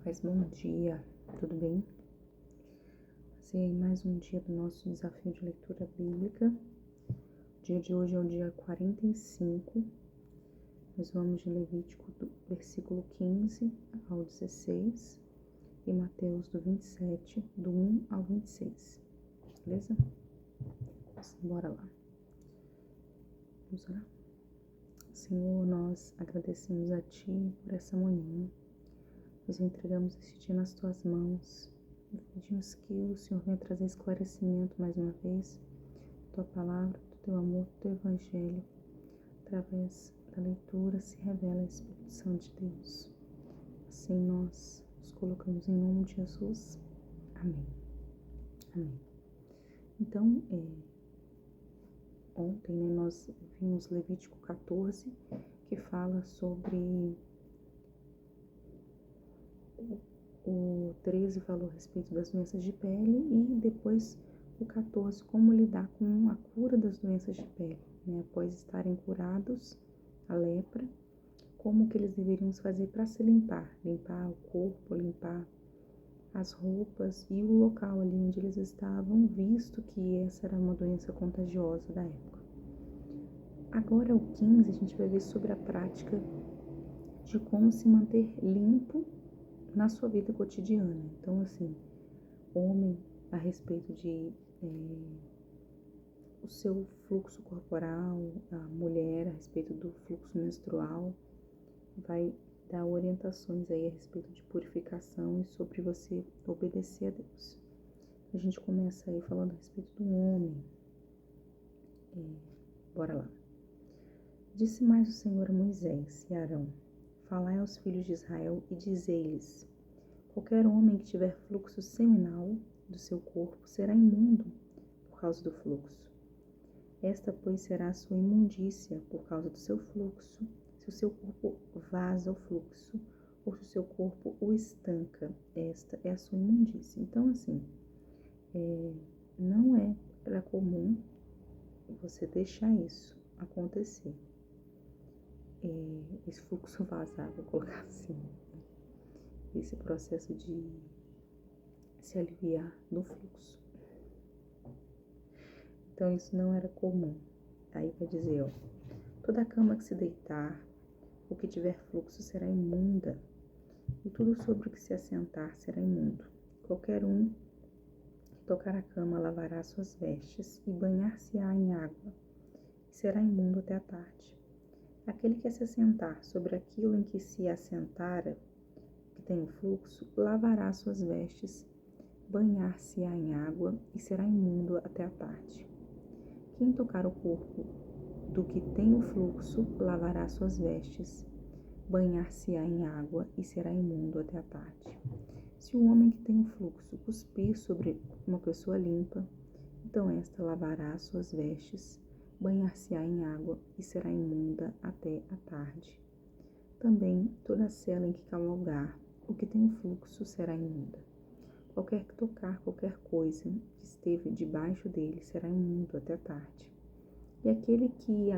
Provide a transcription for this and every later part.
Paz, bom dia, tudo bem? Passei aí mais um dia do nosso desafio de leitura bíblica. O dia de hoje é o dia 45. Nós vamos de Levítico do versículo 15 ao 16 e Mateus do 27, do 1 ao 26. Beleza? Bora lá. Vamos orar? Senhor, nós agradecemos a Ti por essa manhã. Nós entregamos este dia nas Tuas mãos. E pedimos que o Senhor venha trazer esclarecimento mais uma vez, Tua palavra, do Teu amor, do Teu Evangelho. Através da leitura se revela a Espírito Santo de Deus. Assim nós nos colocamos em nome de Jesus. Amém. Amém. Então, ontem nós vimos Levítico 14, que fala sobre o 13 falou a respeito das doenças de pele e depois o 14 como lidar com a cura das doenças de pele, né? Após estarem curados a lepra, como que eles deveriam fazer para se limpar o corpo, limpar as roupas e o local ali onde eles estavam, visto que essa era uma doença contagiosa da época. Agora o 15 a gente vai ver sobre a prática de como se manter limpo na sua vida cotidiana. Então, assim, homem a respeito de o seu fluxo corporal, a mulher a respeito do fluxo menstrual, vai dar orientações aí a respeito de purificação e sobre você obedecer a Deus. A gente começa aí falando a respeito do homem. Bora lá. Disse mais o Senhor a Moisés e a Arão: falai aos filhos de Israel e dizei-lhes: qualquer homem que tiver fluxo seminal do seu corpo será imundo por causa do fluxo. Esta, pois, será a sua imundícia por causa do seu fluxo, se o seu corpo vaza o fluxo, ou se o seu corpo o estanca. Esta é a sua imundícia. Então, assim, não era comum você deixar isso acontecer. Esse fluxo vazar, vou colocar assim. Esse processo de se aliviar do fluxo. Então, isso não era comum. Aí vai dizer, toda cama que se deitar, o que tiver fluxo será imunda, e tudo sobre o que se assentar será imundo. Qualquer um que tocar a cama lavará suas vestes e banhar-se-á em água, e será imundo até a tarde. Aquele que se assentar sobre aquilo em que se assentara, que tem o fluxo, lavará suas vestes, banhar-se-á em água, e será imundo até a tarde. Quem tocar o corpo do que tem o fluxo, lavará suas vestes, banhar-se-á em água e será imundo até a tarde. Se o homem que tem o fluxo cuspir sobre uma pessoa limpa, então esta lavará suas vestes, banhar-se-á em água e será imunda até a tarde. Também toda cela em que cavalgar, o que tem o fluxo será imunda. Qualquer que tocar qualquer coisa que esteve debaixo dele será imundo até a tarde. E aquele que ia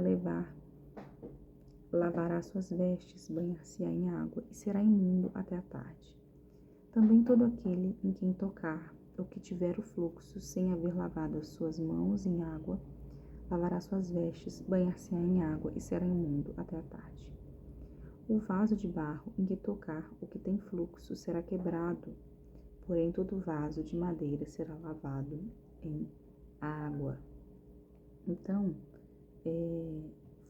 lavará suas vestes, banhar-se-á em água e será imundo até a tarde. Também todo aquele em quem tocar o que tiver o fluxo, sem haver lavado as suas mãos em água, lavará suas vestes, banhar-se-á em água e será imundo até a tarde. O vaso de barro em que tocar o que tem fluxo será quebrado, porém todo vaso de madeira será lavado em água. Então,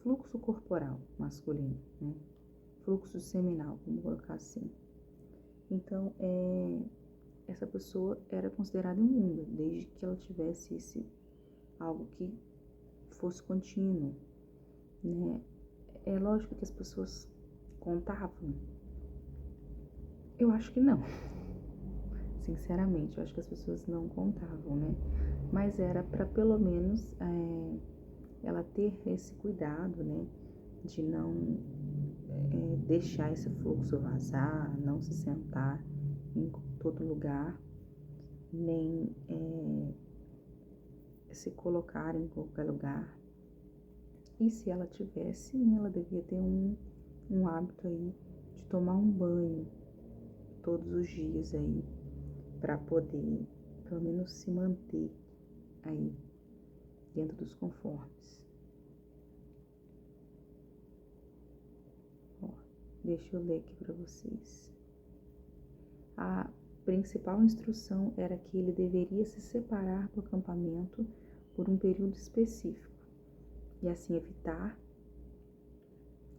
fluxo corporal masculino, né? Fluxo seminal, vamos colocar assim. Então, essa pessoa era considerada imunda, desde que ela tivesse algo que fosse contínuo, né? É lógico que as pessoas contavam? Eu acho que não. Sinceramente, eu acho que as pessoas não contavam, né? Mas era para pelo menos ela ter esse cuidado, né? De não deixar esse fluxo vazar, não se sentar em todo lugar, nem se colocar em qualquer lugar. E se ela tivesse, ela devia ter um hábito aí de tomar um banho todos os dias aí, para poder, pelo menos, se manter aí dentro dos conformes. Ó, deixa eu ler aqui para vocês. A principal instrução era que ele deveria se separar do acampamento por um período específico e assim evitar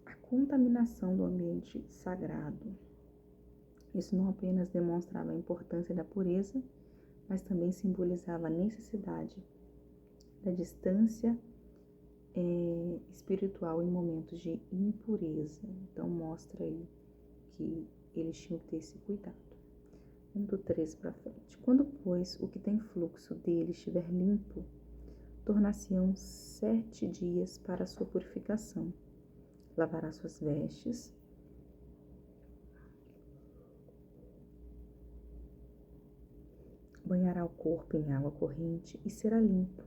a contaminação do ambiente sagrado. Isso não apenas demonstrava a importância da pureza, mas também simbolizava a necessidade da distância espiritual em momentos de impureza. Então mostra aí que eles tinham que ter esse cuidado. Vamos do 13 para frente. Quando, pois, o que tem fluxo dele estiver limpo, tornar-se-ão 7 dias para a sua purificação. Lavará suas vestes, banhará o corpo em água corrente e será limpo.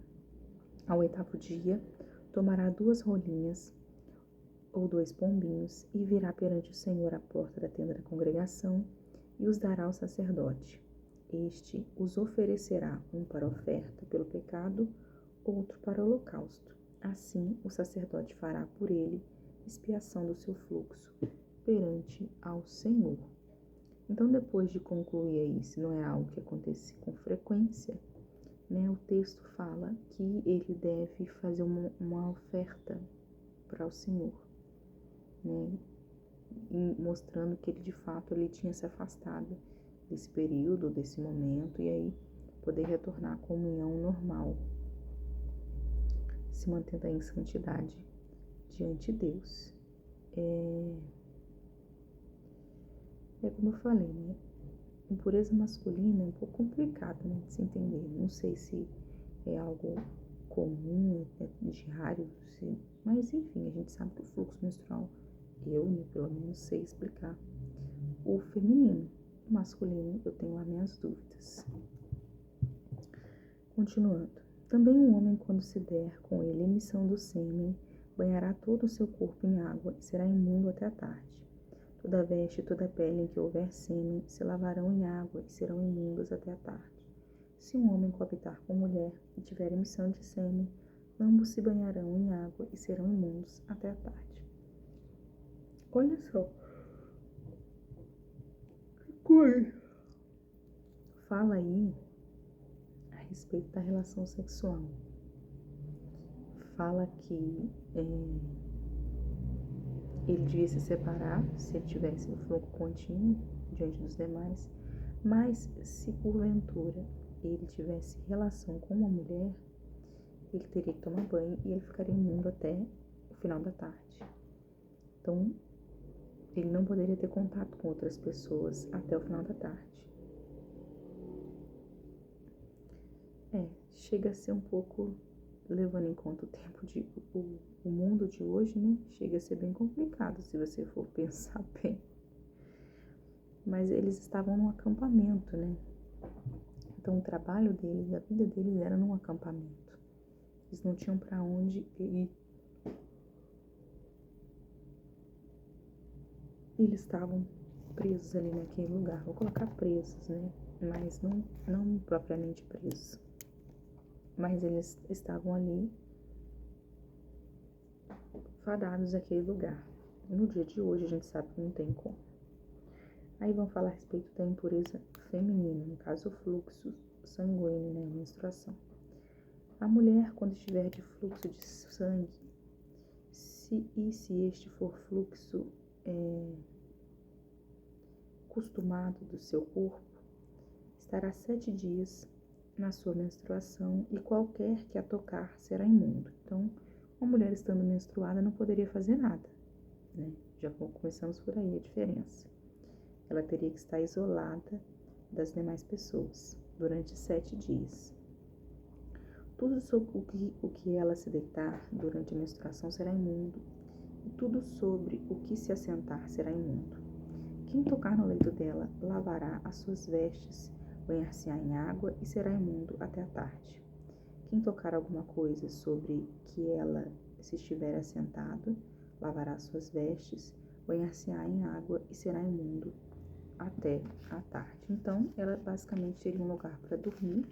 Ao 8º dia, tomará 2 rolinhas ou 2 pombinhos e virá perante o Senhor à porta da tenda da congregação e os dará ao sacerdote. Este os oferecerá, um para oferta pelo pecado, outro para o holocausto. Assim, o sacerdote fará por ele expiação do seu fluxo perante ao Senhor. Então, depois de concluir aí, se não é algo que acontece com frequência, né, o texto fala que ele deve fazer uma oferta para o Senhor, né, mostrando que ele de fato ele tinha se afastado desse período, desse momento, e aí poder retornar à comunhão normal, se mantendo aí em santidade diante de Deus. É como eu falei, né? Impureza masculina é um pouco complicado, né, de se entender. Não sei se é algo comum, é diário, mas enfim, a gente sabe que o fluxo menstrual, né, pelo menos sei explicar. O feminino, o masculino, eu tenho as minhas dúvidas. Continuando. Também um homem, quando se der com ele emissão do sêmen, banhará todo o seu corpo em água e será imundo até a tarde. Toda veste e toda pele em que houver sêmen se lavarão em água e serão imundas até a tarde. Se um homem coabitar com mulher e tiver emissão de sêmen, ambos se banharão em água e serão imundos até a tarde. Olha só. Que coisa. Fala aí a respeito da relação sexual. Fala que ele devia se separar se ele tivesse o fluxo contínuo diante dos demais, mas se porventura ele tivesse relação com uma mulher, ele teria que tomar banho e ele ficaria imundo até o final da tarde. Então, ele não poderia ter contato com outras pessoas até o final da tarde. Chega a ser um pouco, levando em conta o tempo o mundo de hoje, né? Chega a ser bem complicado se você for pensar bem. Mas eles estavam num acampamento, né? Então o trabalho deles, a vida deles era num acampamento. Eles não tinham para onde ir. Eles estavam presos ali naquele lugar. Vou colocar presos, né? Mas não propriamente presos. Mas eles estavam ali fadados àquele lugar. No dia de hoje a gente sabe que não tem como. Aí vamos falar a respeito da impureza feminina, no caso o fluxo sanguíneo, né, a menstruação. A mulher, quando estiver de fluxo de sangue, se este for fluxo costumado do seu corpo, estará 7 dias na sua menstruação e qualquer que a tocar será imundo. Então, uma mulher estando menstruada não poderia fazer nada, né? Já começamos por aí a diferença. Ela teria que estar isolada das demais pessoas durante 7 dias. Tudo sobre o que ela se deitar durante a menstruação será imundo, e tudo sobre o que se assentar será imundo. Quem tocar no leito dela lavará as suas vestes, banhar-se-á em água e será imundo até a tarde. Quem tocar alguma coisa sobre que ela se estiver assentado, lavará as suas vestes, banhar-se-á em água e será imundo até a tarde. Então, ela basicamente teria um lugar para dormir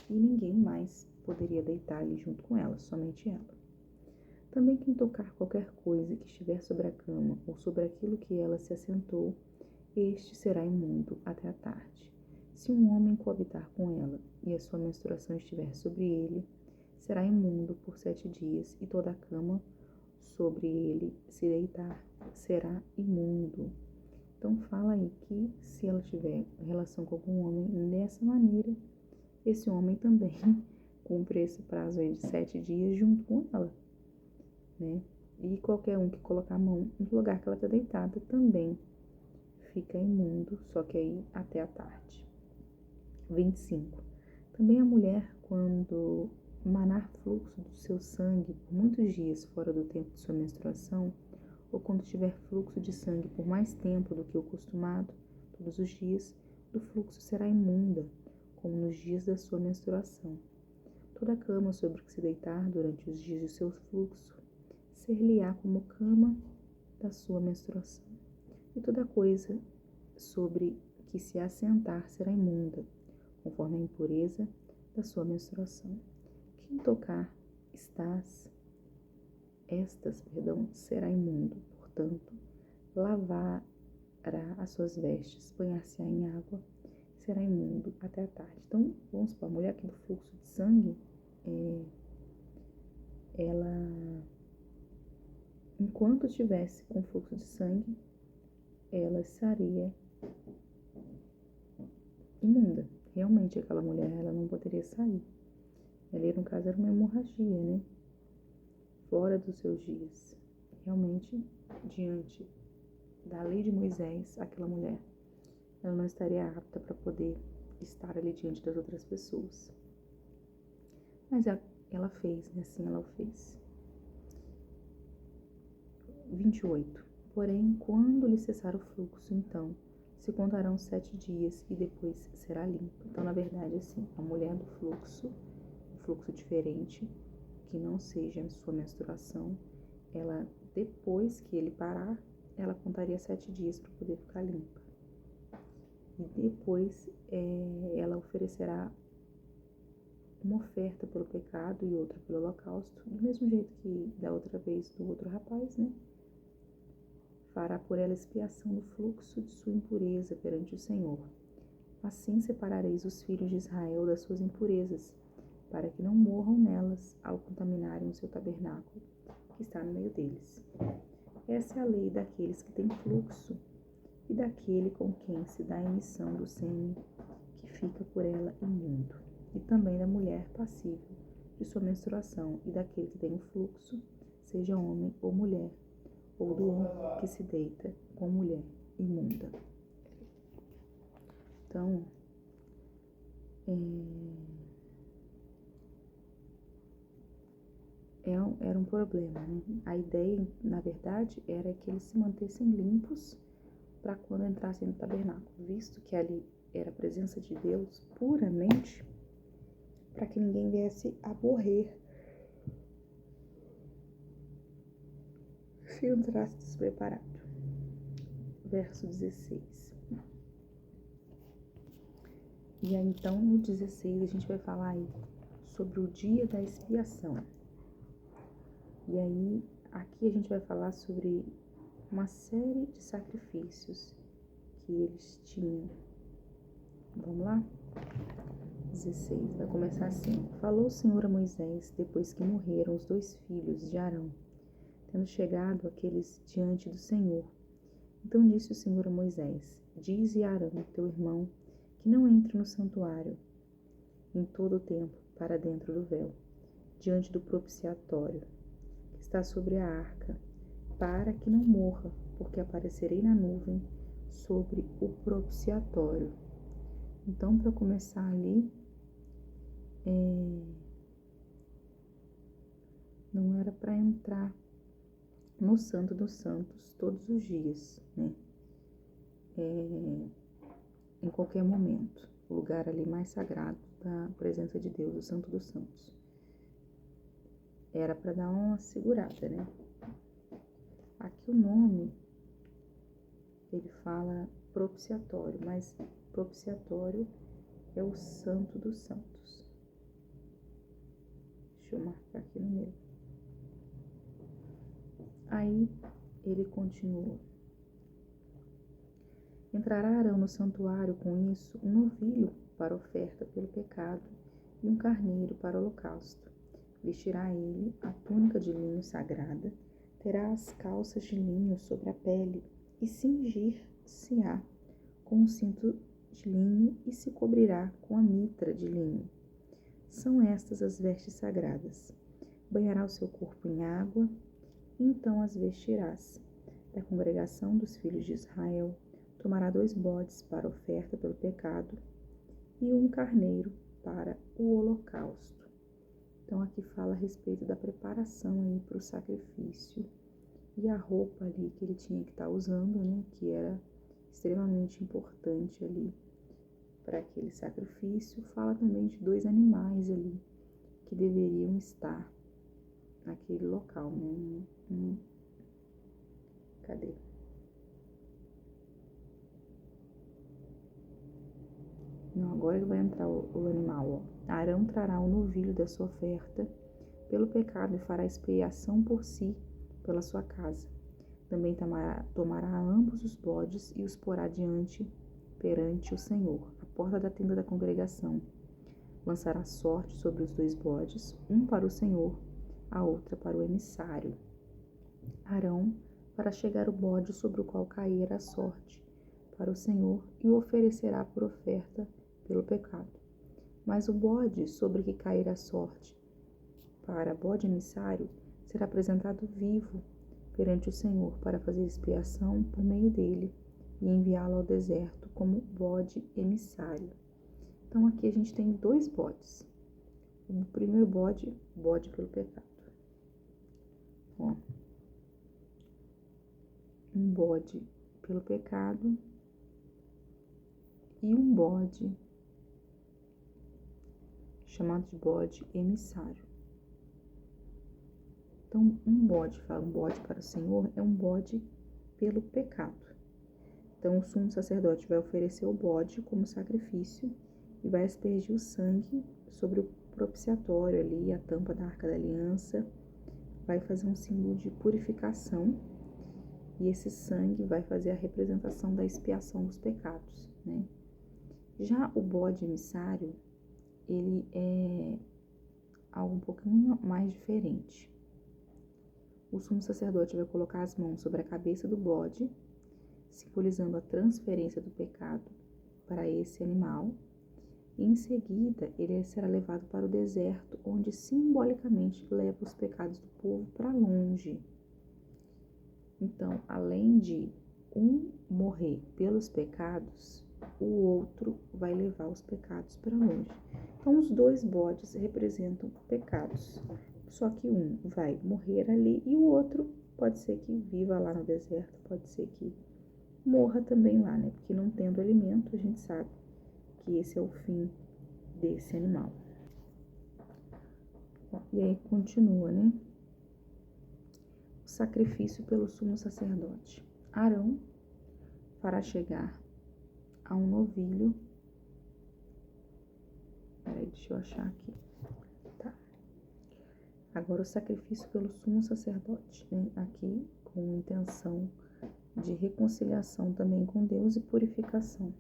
e ninguém mais poderia deitar ali junto com ela, somente ela. Também quem tocar qualquer coisa que estiver sobre a cama ou sobre aquilo que ela se assentou, este será imundo até a tarde. Se um homem coabitar com ela e a sua menstruação estiver sobre ele, será imundo por 7 dias, e toda a cama sobre ele se deitar será imundo. Então fala aí que se ela tiver relação com algum homem dessa maneira, esse homem também cumpre esse prazo aí de 7 dias junto com ela, né? E qualquer um que colocar a mão no lugar que ela está deitada também fica imundo, só que aí até a tarde. 25. Também a mulher, quando manar fluxo do seu sangue por muitos dias fora do tempo de sua menstruação, ou quando tiver fluxo de sangue por mais tempo do que o costumado, todos os dias, do fluxo será imunda, como nos dias da sua menstruação. Toda cama sobre que se deitar durante os dias de seu fluxo, ser-lhe-á como cama da sua menstruação. E toda coisa sobre que se assentar será imunda, conforme a impureza da sua menstruação. Quem tocar será imundo, portanto, lavará as suas vestes, banhar-se-á em água, será imundo até a tarde. Então, vamos supor, a mulher que do fluxo de sangue, ela, enquanto estivesse com fluxo de sangue, ela estaria imunda. Realmente, aquela mulher, ela não poderia sair. Ali, no caso, era uma hemorragia, né? Fora dos seus dias. Realmente, diante da lei de Moisés, aquela mulher, ela não estaria apta para poder estar ali diante das outras pessoas. Mas ela fez, né? Assim ela o fez. 28. Porém, quando lhe cessar o fluxo, então, se contarão 7 dias e depois será limpa. Então, na verdade, assim, a mulher do fluxo, um fluxo diferente, que não seja a sua menstruação, ela, depois que ele parar, ela contaria 7 dias para poder ficar limpa. E depois ela oferecerá uma oferta pelo pecado e outra pelo holocausto, do mesmo jeito que da outra vez do outro rapaz, né? Fará por ela expiação do fluxo de sua impureza perante o Senhor. Assim separareis os filhos de Israel das suas impurezas, para que não morram nelas ao contaminarem o seu tabernáculo, que está no meio deles. Essa é a lei daqueles que têm fluxo, e daquele com quem se dá a emissão do sêmen, que fica por ela imundo, e também da mulher passível de sua menstruação, e daquele que tem o fluxo, seja homem ou mulher, ou do homem que se deita com mulher imunda. Então, era um problema, né? A ideia, na verdade, era que eles se mantessem limpos para quando entrassem no tabernáculo, visto que ali era a presença de Deus puramente, para que ninguém viesse a morrer se entrasse despreparado. Verso 16. E aí, então, no 16, a gente vai falar aí sobre o dia da expiação. E aí, aqui a gente vai falar sobre uma série de sacrifícios que eles tinham. Vamos lá? 16, vai começar assim. Falou o Senhor a Moisés, depois que morreram os 2 filhos de Arão, tendo chegado aqueles diante do Senhor. Então disse o Senhor a Moisés, dize a Arão, teu irmão, que não entre no santuário em todo o tempo para dentro do véu, diante do propiciatório, que está sobre a arca, para que não morra, porque aparecerei na nuvem sobre o propiciatório. Então, para começar ali, não era para entrar no Santo dos Santos todos os dias, né? Em qualquer momento, o lugar ali mais sagrado da presença de Deus, o Santo dos Santos. Era para dar uma segurada, né? Aqui o nome, ele fala propiciatório, mas propiciatório é o Santo dos Santos. Deixa eu marcar aqui no meio. Aí ele continua. Entrará Arão no santuário com isso, um novilho para oferta pelo pecado e um carneiro para o holocausto. Vestirá ele a túnica de linho sagrada, terá as calças de linho sobre a pele e cingir-se-á com um cinto de linho e se cobrirá com a mitra de linho. São estas as vestes sagradas. Banhará o seu corpo em água, e então as vestirás. Da congregação dos filhos de Israel, tomará 2 bodes para oferta pelo pecado e um carneiro para o holocausto. Então aqui fala a respeito da preparação aí para o sacrifício e a roupa ali que ele tinha que estar usando, né, que era extremamente importante ali para aquele sacrifício. Fala também de 2 animais ali que deveriam estar naquele local, né? Cadê? Não, agora ele vai entrar o animal, ó. Arão trará o novilho da sua oferta pelo pecado e fará expiação por si pela sua casa. Também tomará ambos os bodes e os porá perante o Senhor, à porta da tenda da congregação. Lançará sorte sobre os 2 bodes, um para o Senhor, a outra para o emissário. Arão fará chegar o bode sobre o qual cair a sorte para o Senhor e o oferecerá por oferta pelo pecado. Mas o bode sobre que cair a sorte para bode emissário será apresentado vivo perante o Senhor para fazer expiação por meio dele e enviá-lo ao deserto como bode emissário. Então aqui a gente tem 2 bodes. O primeiro bode pelo pecado. Ó, um bode pelo pecado e um bode chamado de bode emissário. Então, um bode para o Senhor é um bode pelo pecado. Então, o sumo sacerdote vai oferecer o bode como sacrifício e vai aspergir o sangue sobre o propiciatório ali, a tampa da Arca da Aliança, vai fazer um símbolo de purificação e esse sangue vai fazer a representação da expiação dos pecados, né? Já o bode emissário, ele é algo um pouquinho mais diferente. O sumo sacerdote vai colocar as mãos sobre a cabeça do bode, simbolizando a transferência do pecado para esse animal. E em seguida, ele será levado para o deserto, onde simbolicamente leva os pecados do povo para longe. Então, além de um morrer pelos pecados, o outro vai levar os pecados para longe. Então, os 2 bodes representam pecados. Só que um vai morrer ali e o outro pode ser que viva lá no deserto, pode ser que morra também lá, né? Porque não tendo alimento, a gente sabe que esse é o fim desse animal. E aí continua, né? O sacrifício pelo sumo sacerdote. Arão fará chegar a um novilho. Peraí, deixa eu achar aqui. Tá. Agora o sacrifício pelo sumo sacerdote, né? Aqui com intenção de reconciliação também com Deus e purificação.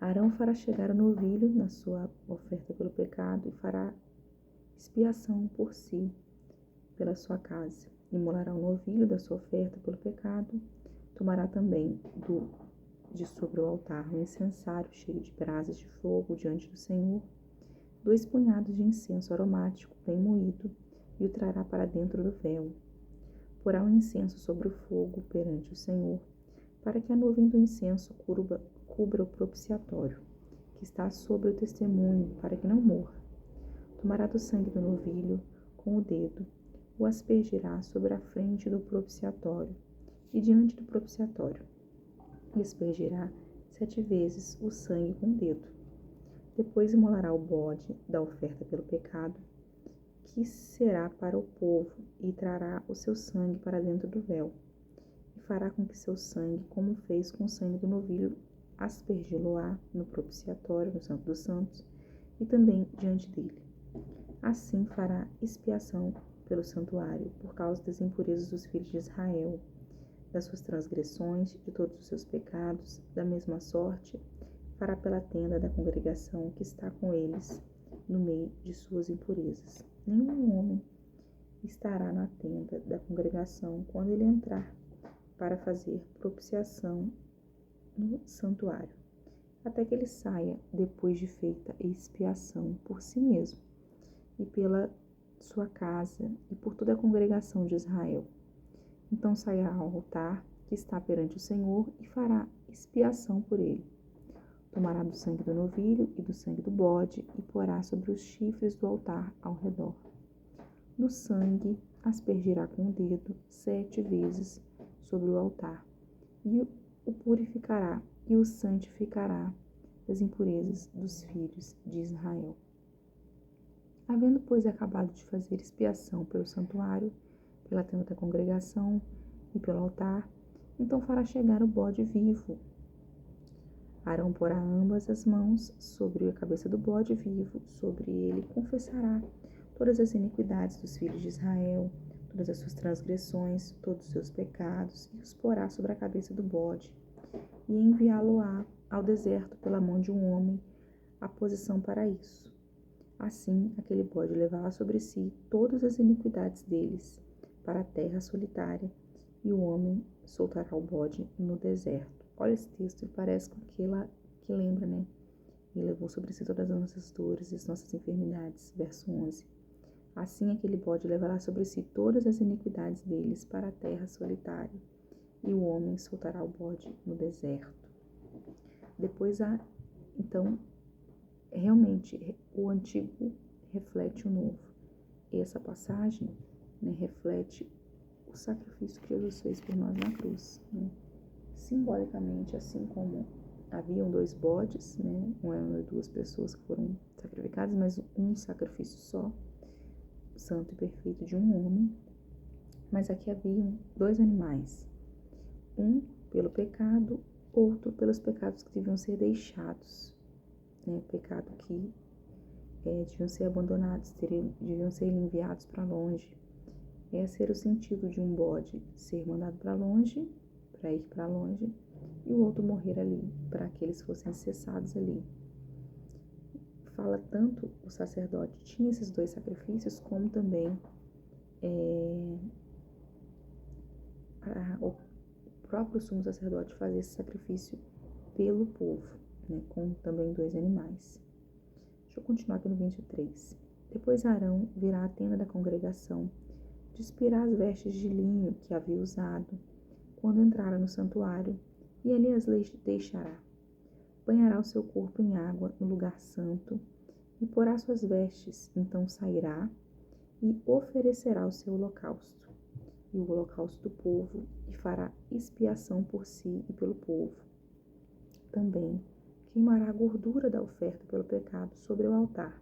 Arão fará chegar o novilho na sua oferta pelo pecado e fará expiação por si, pela sua casa. Imolará o novilho da sua oferta pelo pecado, tomará também de sobre o altar um incensário cheio de brasas de fogo diante do Senhor, 2 punhados de incenso aromático bem moído, e o trará para dentro do véu. Porá o incenso sobre o fogo perante o Senhor, para que a nuvem do incenso cubra o propiciatório, que está sobre o testemunho, para que não morra. Tomará do sangue do novilho com o dedo, o aspergirá sobre a frente do propiciatório e diante do propiciatório, e aspergirá 7 vezes o sangue com o dedo. Depois imolará o bode da oferta pelo pecado, que será para o povo, e trará o seu sangue para dentro do véu, e fará com que seu sangue, como fez com o sangue do novilho, aspergi-lo-á no propiciatório, no Santo dos Santos, e também diante dele. Assim fará expiação pelo santuário, por causa das impurezas dos filhos de Israel, das suas transgressões, de todos os seus pecados. Da mesma sorte, fará pela tenda da congregação que está com eles, no meio de suas impurezas. Nenhum homem estará na tenda da congregação quando ele entrar para fazer propiciação no santuário, até que ele saia depois de feita expiação por si mesmo e pela sua casa e por toda a congregação de Israel. Então sairá ao altar que está perante o Senhor e fará expiação por ele. Tomará do sangue do novilho e do sangue do bode e porá sobre os chifres do altar ao redor. Do sangue aspergirá com o dedo 7 vezes sobre o altar e o purificará e o santificará das impurezas dos filhos de Israel. Havendo, pois, acabado de fazer expiação pelo santuário, pela tenda da congregação e pelo altar, então fará chegar o bode vivo. Arão porá ambas as mãos sobre a cabeça do bode vivo, sobre ele confessará todas as iniquidades dos filhos de Israel, todas as suas transgressões, todos os seus pecados, e os porá sobre a cabeça do bode, e enviá-lo-á ao deserto pela mão de um homem, a posição para isso. Assim, aquele bode levará sobre si todas as iniquidades deles, para a terra solitária, e o homem soltará o bode no deserto. Olha esse texto, ele parece com aquela que lembra, né? Ele levou sobre si todas as nossas dores e as nossas enfermidades. Verso 11. Assim aquele bode levará sobre si todas as iniquidades deles para a terra solitária, e o homem soltará o bode no deserto. Depois então, realmente, o antigo reflete o novo. E essa passagem, né, reflete o sacrifício que Jesus fez por nós na cruz, né? Simbolicamente, assim como haviam 2 bodes, né? Não eram 2 pessoas que foram sacrificadas, mas um sacrifício só, santo e perfeito de um homem. Mas aqui haviam 2 animais, um pelo pecado, outro pelos pecados que deviam ser deixados, né? Pecado que deviam ser abandonados, deviam ser enviados para longe. Esse era o sentido de um bode, ser mandado para longe, para ir para longe, e o outro morrer ali, para que eles fossem cessados ali. Fala tanto o sacerdote tinha esses 2 sacrifícios, como também o próprio sumo sacerdote fazia esse sacrifício pelo povo, né, com também 2 animais. Deixa eu continuar aqui no 23. Depois Arão virá à tenda da congregação, despirá as vestes de linho que havia usado quando entrara no santuário, e ali as deixará. Banhará o seu corpo em água no lugar santo, e porá suas vestes. Então sairá e oferecerá o seu holocausto, e o holocausto do povo, e fará expiação por si e pelo povo. Também queimará a gordura da oferta pelo pecado sobre o altar.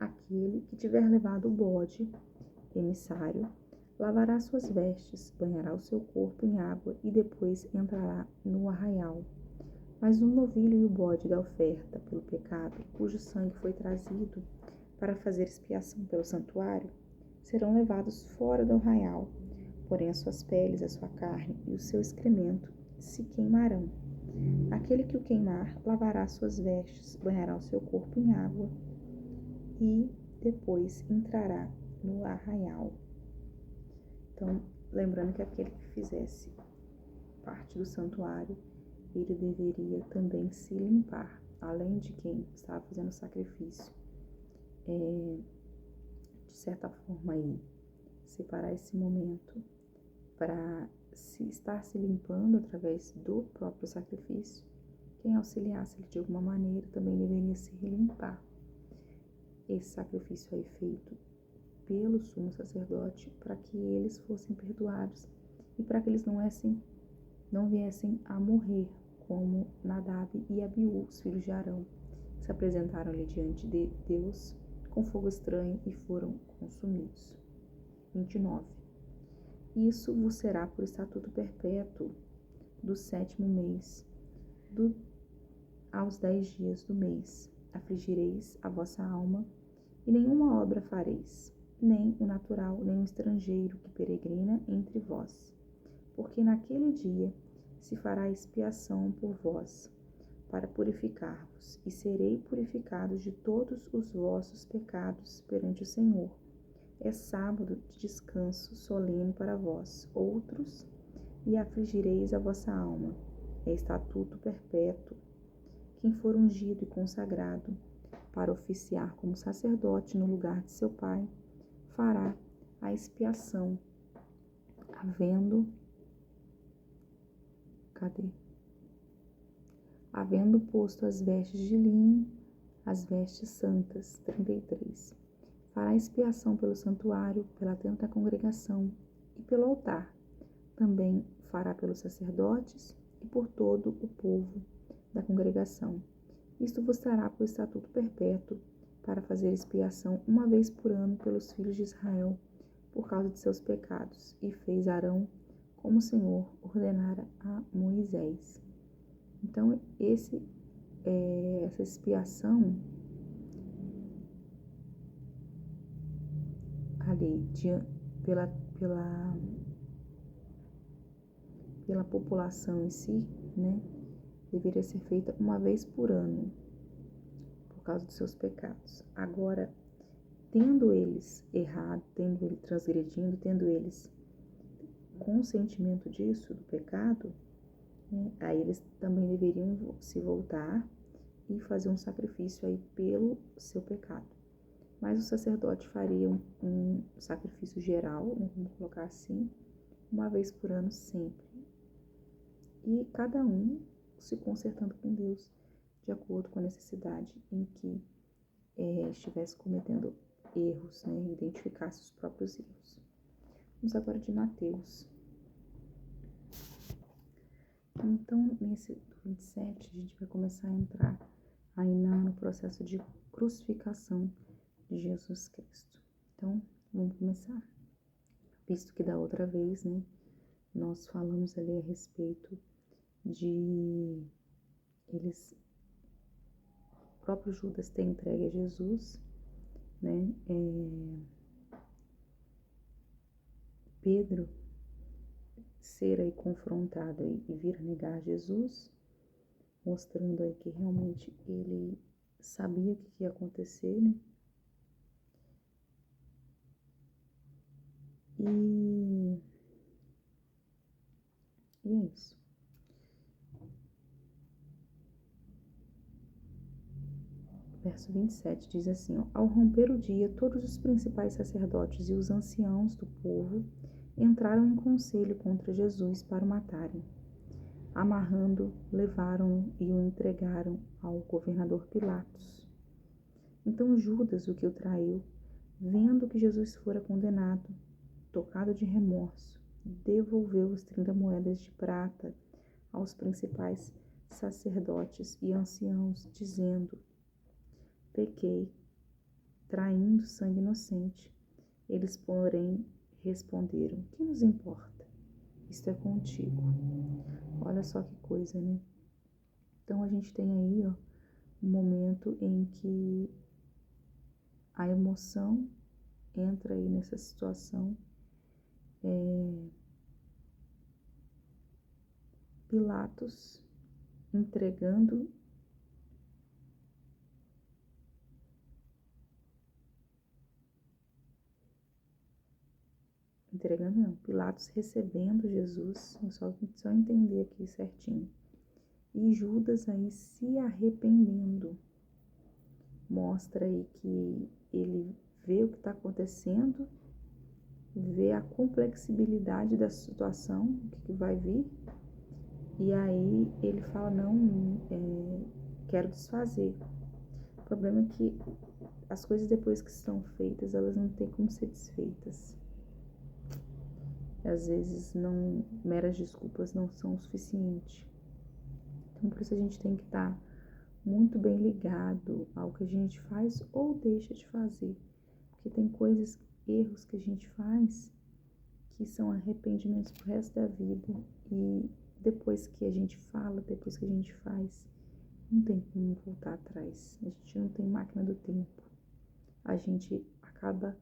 Aquele que tiver levado o bode, emissário, lavará suas vestes, banhará o seu corpo em água e depois entrará no arraial. Mas o novilho e o bode da oferta pelo pecado, cujo sangue foi trazido para fazer expiação pelo santuário, serão levados fora do arraial, porém as suas peles, a sua carne e o seu excremento se queimarão. Aquele que o queimar lavará suas vestes, banhará o seu corpo em água e depois entrará no arraial. Então, lembrando que aquele que fizesse parte do santuário, ele deveria também se limpar, além de quem estava fazendo o sacrifício, de certa forma aí, separar esse momento para estar se limpando através do próprio sacrifício. Quem auxiliasse ele de alguma maneira também deveria se limpar. Esse sacrifício aí feito pelo sumo sacerdote, para que eles fossem perdoados e para que eles não viessem a morrer, como Nadab e Abiú, os filhos de Arão, se apresentaram ali diante de Deus com fogo estranho e foram consumidos. 29. Isso vos será por estatuto perpétuo do 7º mês, aos 10 dias do mês. Afligireis a vossa alma, e nenhuma obra fareis, nem o natural, nem o estrangeiro que peregrina entre vós. Porque naquele dia se fará expiação por vós, para purificar-vos, e serei purificados de todos os vossos pecados perante o Senhor. É sábado de descanso solene para vós, outros, e afligireis a vossa alma. É estatuto perpétuo. Quem for ungido e consagrado para oficiar como sacerdote no lugar de seu pai, fará a expiação, havendo posto as vestes de linho, as vestes santas. 33. Fará expiação pelo santuário, pela tenda da congregação e pelo altar. Também fará pelos sacerdotes e por todo o povo da congregação. Isto vos dará por estatuto perpétuo, para fazer expiação uma vez por ano pelos filhos de Israel, por causa de seus pecados. E fez Arão como o Senhor ordenara a Moisés. Então, essa expiação ali pela população em si, né, deveria ser feita uma vez por ano, por causa dos seus pecados. Agora, tendo eles errado, tendo eles transgredindo, tendo eles consentimento disso, do pecado, né, aí eles também deveriam se voltar e fazer um sacrifício aí pelo seu pecado. Mas o sacerdote faria um sacrifício geral, né, vamos colocar assim, uma vez por ano sempre. E cada um se consertando com Deus, de acordo com a necessidade em que estivesse cometendo erros, né, identificasse os próprios erros. Vamos agora de Mateus. Então, nesse 27, a gente vai começar a entrar aí no processo de crucificação de Jesus Cristo. Então, vamos começar. Visto que da outra vez, né, nós falamos ali a respeito de o próprio Judas ter entregue a Jesus, né, Pedro ser aí confrontado aí e vir negar Jesus, mostrando aí que realmente ele sabia o que ia acontecer, né? E é isso. Verso 27 diz assim, ó, ao romper o dia, todos os principais sacerdotes e os anciãos do povo entraram em conselho contra Jesus para o matarem. Amarrando, levaram-no e o entregaram ao governador Pilatos. Então Judas, o que o traiu, vendo que Jesus fora condenado, tocado de remorso, devolveu os 30 moedas de prata aos principais sacerdotes e anciãos, dizendo, pequei, traindo sangue inocente. Eles, porém, responderam, que nos importa? Isto é contigo. Olha só que coisa, né? Então, a gente tem aí, ó, um momento em que a emoção entra aí nessa situação. Pilatos entregando não, Pilatos recebendo Jesus, só entender aqui certinho, e Judas aí se arrependendo, mostra aí que ele vê o que está acontecendo, vê a complexibilidade da situação, o que vai vir, e aí ele fala, não, quero desfazer. O problema é que as coisas depois que estão feitas, elas não têm como ser desfeitas. Às vezes, meras desculpas não são o suficiente. Então, por isso a gente tem que estar muito bem ligado ao que a gente faz ou deixa de fazer. Porque tem coisas, erros que a gente faz que são arrependimentos pro resto da vida. E depois que a gente fala, depois que a gente faz, não tem como voltar atrás. A gente não tem máquina do tempo. A gente acaba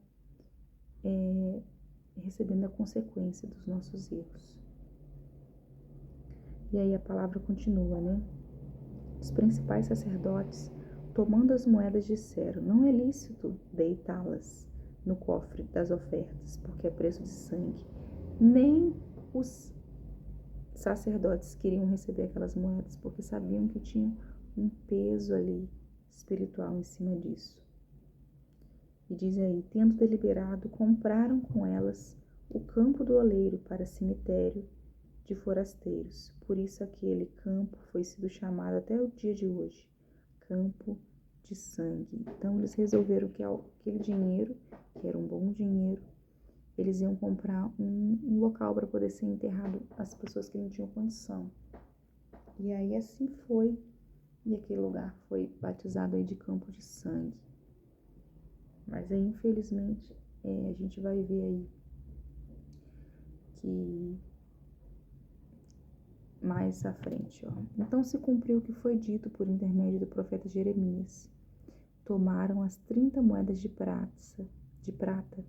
recebendo a consequência dos nossos erros. E aí a palavra continua, né? Os principais sacerdotes, tomando as moedas, disseram: não é lícito deitá-las no cofre das ofertas, porque é preço de sangue. Nem os sacerdotes queriam receber aquelas moedas, porque sabiam que tinham um peso ali espiritual em cima disso. E diz aí: tendo deliberado, compraram com elas o campo do oleiro para cemitério de forasteiros. Por isso aquele campo foi sido chamado até o dia de hoje campo de sangue. Então eles resolveram que aquele dinheiro, que era um bom dinheiro, eles iam comprar um local para poder ser enterrado as pessoas que não tinham condição. E aí assim foi, e aquele lugar foi batizado aí de campo de sangue. Mas aí, infelizmente, a gente vai ver aí que mais à frente, ó. Então se cumpriu o que foi dito por intermédio do profeta Jeremias. Tomaram as 30 moedas de prata,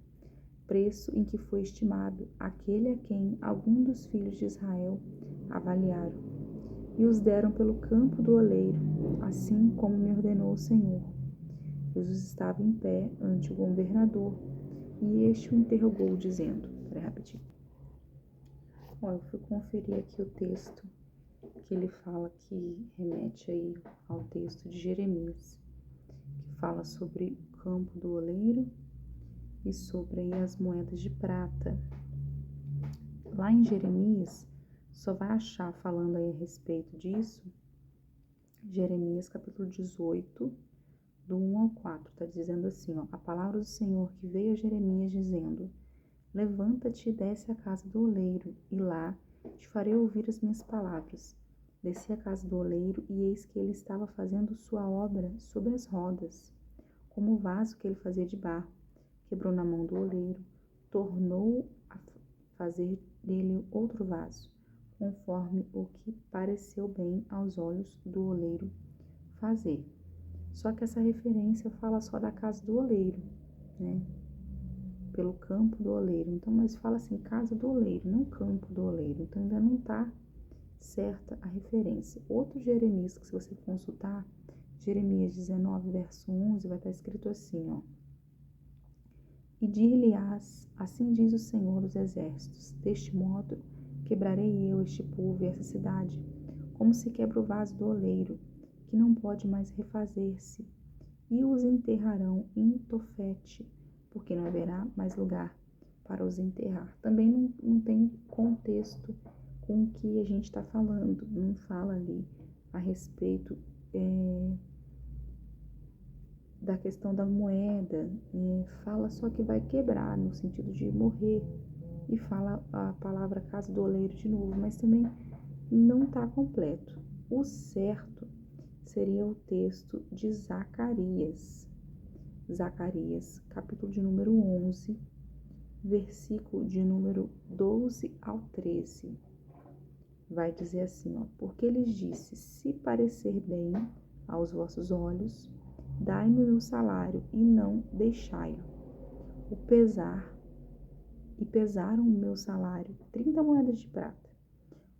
preço em que foi estimado aquele a quem algum dos filhos de Israel avaliaram, e os deram pelo campo do oleiro, assim como me ordenou o Senhor. Jesus estava em pé ante o governador, e este o interrogou, dizendo... Peraí, rapidinho. Eu fui conferir aqui o texto que ele fala, que remete aí ao texto de Jeremias, que fala sobre o campo do oleiro e sobre aí as moedas de prata. Lá em Jeremias, só vai achar falando aí a respeito disso, Jeremias capítulo 18, do 1 ao 4, tá dizendo assim, ó: a palavra do Senhor que veio a Jeremias dizendo: levanta-te e desce à casa do oleiro, e lá te farei ouvir as minhas palavras. Desci à casa do oleiro, e eis que ele estava fazendo sua obra sobre as rodas, como o vaso que ele fazia de barro. Quebrou na mão do oleiro, tornou a fazer dele outro vaso, conforme o que pareceu bem aos olhos do oleiro fazer. Só que essa referência fala só da casa do oleiro, né? Pelo campo do oleiro. Então, mas fala assim, casa do oleiro, não campo do oleiro. Então, ainda não está certa a referência. Outro Jeremias, que se você consultar, Jeremias 19, verso 11, vai estar escrito assim, ó: e dir-lhe-ás, assim diz o Senhor dos Exércitos, deste modo quebrarei eu este povo e essa cidade, como se quebra o vaso do oleiro, que não pode mais refazer-se, e os enterrarão em Tofete, porque não haverá mais lugar para os enterrar. Também não tem contexto com o que a gente está falando, não fala ali a respeito da questão da moeda, fala só que vai quebrar, no sentido de morrer, e fala a palavra casa do oleiro de novo, mas também não está completo. O certo seria o texto de Zacarias, capítulo de número 11, versículo de número 12 ao 13. Vai dizer assim, ó: porque ele disse: se parecer bem aos vossos olhos, dai-me o meu salário e não deixai-o. Pesaram o meu salário 30 moedas de prata.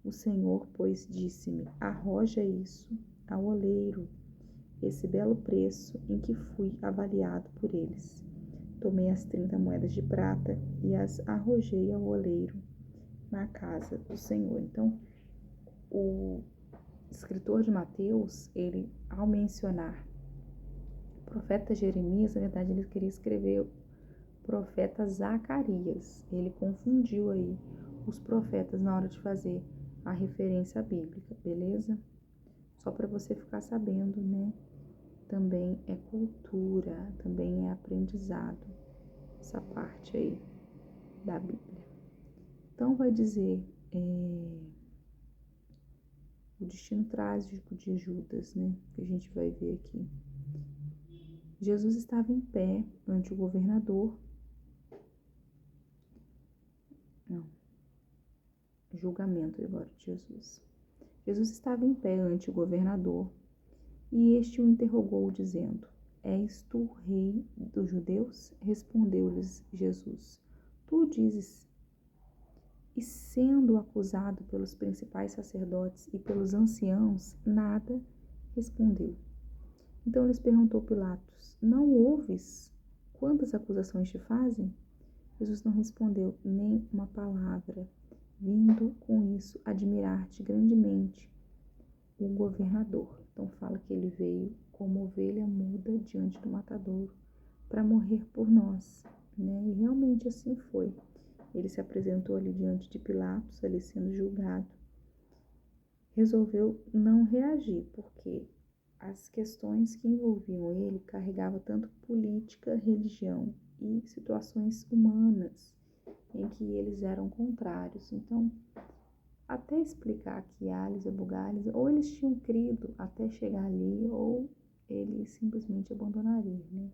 O Senhor, pois, disse-me: arroja isso ao oleiro, esse belo preço em que fui avaliado por eles. Tomei as 30 moedas de prata e as arrojei ao oleiro na casa do Senhor. Então, o escritor de Mateus, ele, ao mencionar o profeta Jeremias, na verdade, ele queria escrever o profeta Zacarias. Ele confundiu aí os profetas na hora de fazer a referência bíblica, beleza? Só para você ficar sabendo, né? Também é cultura, também é aprendizado, essa parte aí da Bíblia. Então, vai dizer o destino trágico de Judas, né? Que a gente vai ver aqui. Jesus estava em pé ante o governador. Não, julgamento agora de Jesus. Jesus estava em pé ante o governador e este o interrogou, dizendo: És tu rei dos judeus? Respondeu-lhes Jesus: Tu dizes. E sendo acusado pelos principais sacerdotes e pelos anciãos, nada respondeu. Então lhes perguntou Pilatos: Não ouves quantas acusações te fazem? Jesus não respondeu nem uma palavra, vindo com isso admirar-te grandemente o governador. Então fala que ele veio como ovelha muda diante do matadouro para morrer por nós, né? E realmente assim foi. Ele se apresentou ali diante de Pilatos, ali sendo julgado. Resolveu não reagir, porque as questões que envolviam ele carregavam tanto política, religião e situações humanas em que eles eram contrários. Então, até explicar que Alice e Bugalhos, ou eles tinham crido até chegar ali, ou ele simplesmente abandonaria, né?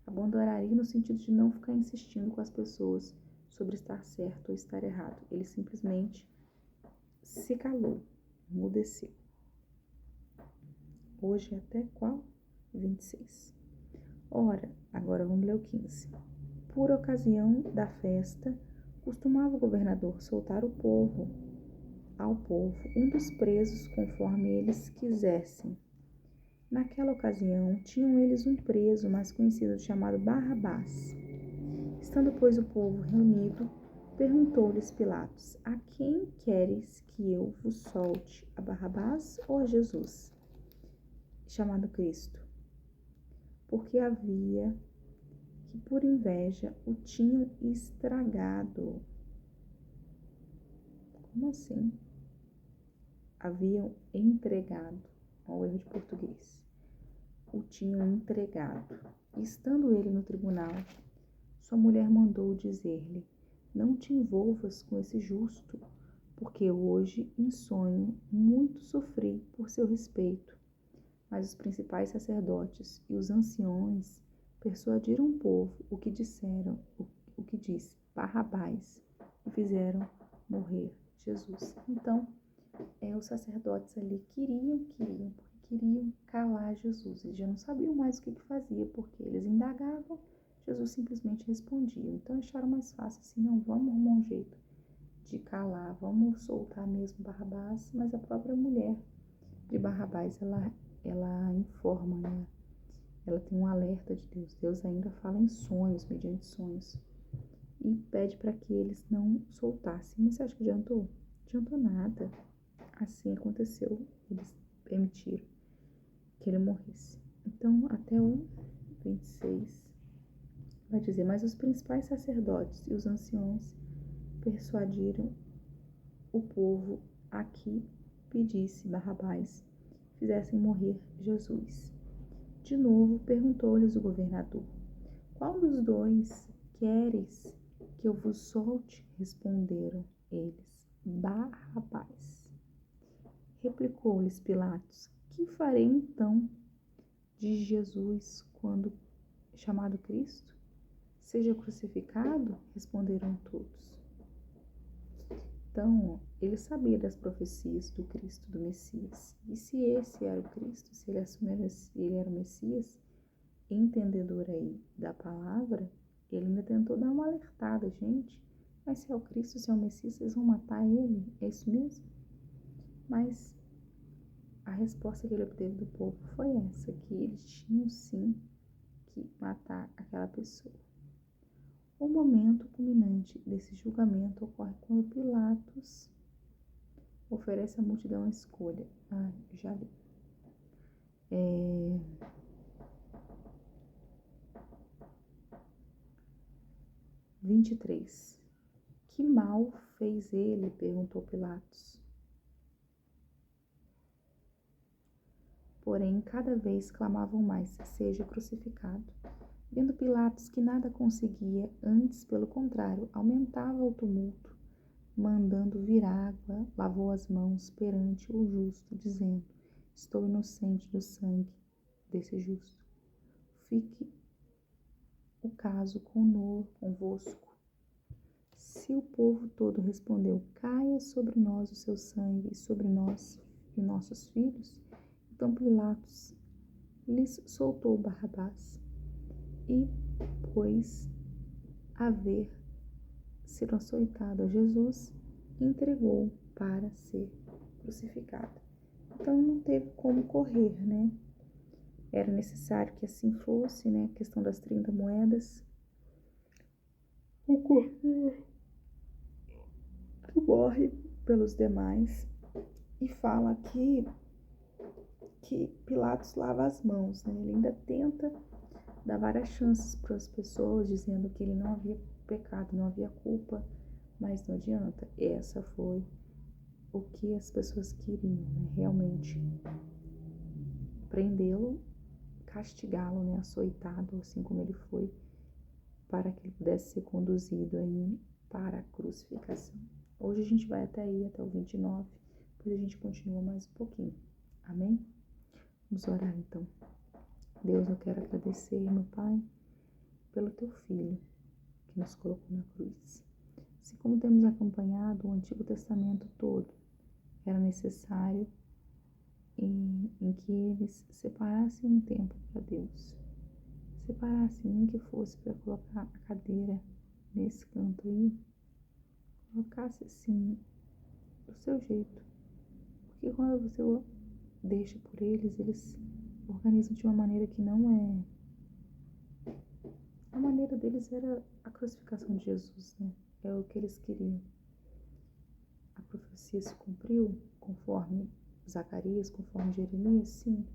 Abandonaria no sentido de não ficar insistindo com as pessoas sobre estar certo ou estar errado. Ele simplesmente se calou, emudeceu. Hoje até qual? 26. Ora, agora vamos ler o 15. Por ocasião da festa, costumava o governador soltar ao povo um dos presos conforme eles quisessem. Naquela ocasião, tinham eles um preso mais conhecido chamado Barrabás. Estando, pois, o povo reunido, perguntou-lhes Pilatos: A quem queres que eu vos solte, a Barrabás ou a Jesus, chamado Cristo? Porque havia que por inveja o tinham estragado. Como assim? Haviam entregado, ao erro de português. O tinham entregado. Estando ele no tribunal, sua mulher mandou dizer-lhe: Não te envolvas com esse justo, porque hoje, em sonho, muito sofri por seu respeito. Mas os principais sacerdotes e os anciões persuadiram o povo o que disse Barrabás, e fizeram morrer Jesus. Então, os sacerdotes ali queriam calar Jesus. Eles já não sabiam mais o que fazia, porque eles indagavam, Jesus simplesmente respondia. Então acharam mais fácil assim: não, vamos arrumar um jeito de calar, vamos soltar mesmo Barrabás. Mas a própria mulher de Barrabás, ela informa, né? Ela tem um alerta de Deus. Deus ainda fala em sonhos, mediante sonhos, e pede para que eles não soltassem. Mas você acha que adiantou? Adiantou nada. Assim aconteceu. Eles permitiram que ele morresse. Então, até o 26, vai dizer: Mas os principais sacerdotes e os anciãos persuadiram o povo a que pedisse Barrabás, fizessem morrer Jesus. De novo perguntou-lhes o governador: Qual dos dois queres que eu vos solte? Responderam eles: Barrabás. Replicou-lhes Pilatos: Que farei então de Jesus quando chamado Cristo? Seja crucificado? Responderam todos. Então, ele sabia das profecias do Cristo, do Messias. E se esse era o Cristo, se ele era o Messias, entendedor aí da palavra, ele ainda tentou dar uma alertada: gente, mas se é o Cristo, se é o Messias, vocês vão matar ele? É isso mesmo? Mas a resposta que ele obteve do povo foi essa, que eles tinham sim que matar aquela pessoa. O momento culminante desse julgamento ocorre quando Pilatos oferece à multidão a escolha. Já li. 23. Que mal fez ele? Perguntou Pilatos. Porém, cada vez clamavam mais: seja crucificado. Vendo Pilatos que nada conseguia, antes, pelo contrário, aumentava o tumulto, mandando vir água, lavou as mãos perante o justo, dizendo: Estou inocente do sangue desse justo. Fique o caso convosco. Se o povo todo respondeu: caia sobre nós o seu sangue e sobre nós e nossos filhos, então Pilatos lhes soltou Barrabás e, pois haver sido açoitado a Jesus, entregou para ser crucificado. Então não teve como correr, né? Era necessário que assim fosse, né? A questão das 30 moedas. O cordeiro morre pelos demais e fala que Pilatos lava as mãos, né? Ele ainda tenta dar várias chances para as pessoas, dizendo que ele não havia pecado, não havia culpa, mas não adianta. Essa foi o que as pessoas queriam, né? Realmente prendê-lo, castigá-lo, né? Açoitado, assim como ele foi, para que ele pudesse ser conduzido aí para a crucificação. Hoje a gente vai até aí, até o 29, depois a gente continua mais um pouquinho. Amém? Vamos orar então. Deus, eu quero agradecer, meu Pai, pelo Teu Filho, que nos colocou na cruz. Assim como temos acompanhado o Antigo Testamento todo, era necessário em que eles separassem um tempo para Deus. Separassem, nem que fosse para colocar a cadeira nesse canto aí, colocasse assim, do seu jeito. Porque quando você deixa por eles organizam de uma maneira que não é. A maneira deles era a crucificação de Jesus, né? É o que eles queriam. A profecia se cumpriu conforme Zacarias, conforme Jeremias, sim,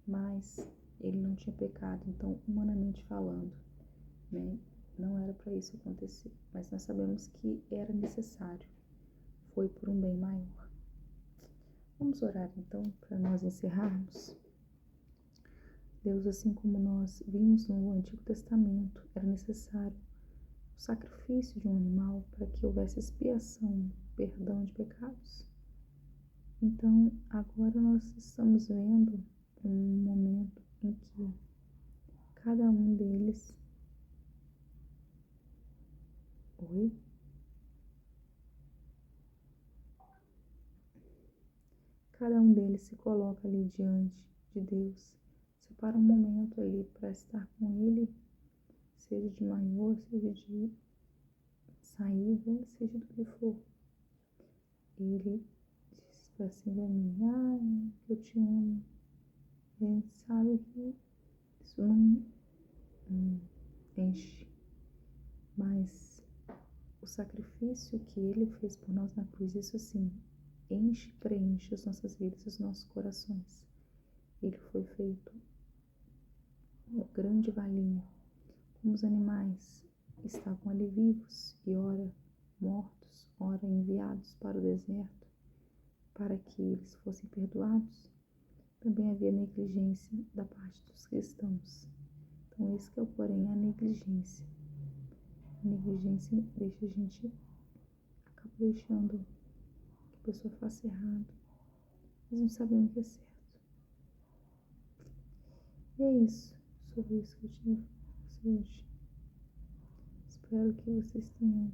mas ele não tinha pecado, então, humanamente falando, né? Não era para isso acontecer, mas nós sabemos que era necessário, foi por um bem maior. Vamos orar então, para nós encerrarmos. Deus, assim como nós vimos no Antigo Testamento, era necessário o sacrifício de um animal para que houvesse expiação, perdão de pecados. Então, agora nós estamos vendo um momento em que cada um deles... Oi? Cada um deles se coloca ali diante de Deus, separa um momento ali para estar com Ele, seja de manhã, seja de saída, seja do que for. Ele diz assim pra mim: eu te amo. E a gente sabe que isso não enche, mas o sacrifício que Ele fez por nós na cruz, isso sim, enche, preenche as nossas vidas, os nossos corações. Ele foi feito uma grande valia, como os animais estavam ali vivos e ora mortos, ora enviados para o deserto, para que eles fossem perdoados. Também havia negligência da parte dos cristãos. Então esse que é o porém, a negligência. A negligência deixa a gente, acaba deixando que a pessoa faça errado, mas não sabendo o que é certo. E é isso, sobre isso que eu tinha para hoje. Espero que vocês tenham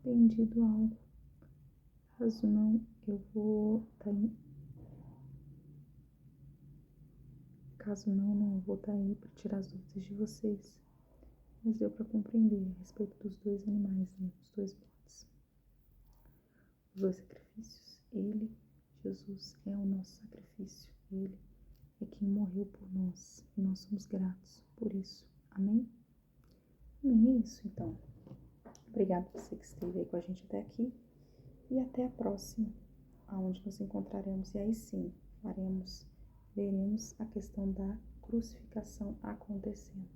entendido algo. Caso não, eu vou estar aí. Caso não, eu vou estar aí para tirar as dúvidas de vocês. Mas deu para compreender a respeito dos dois animais, né? Os dois bodes. Os dois sacrifícios. Ele, Jesus, é o nosso sacrifício. Ele é quem morreu por nós. E nós somos gratos por isso. Amém? Amém, é isso então. Obrigada por você que esteve aí com a gente até aqui. E até a próxima, aonde nos encontraremos. E aí sim, veremos a questão da crucificação acontecendo.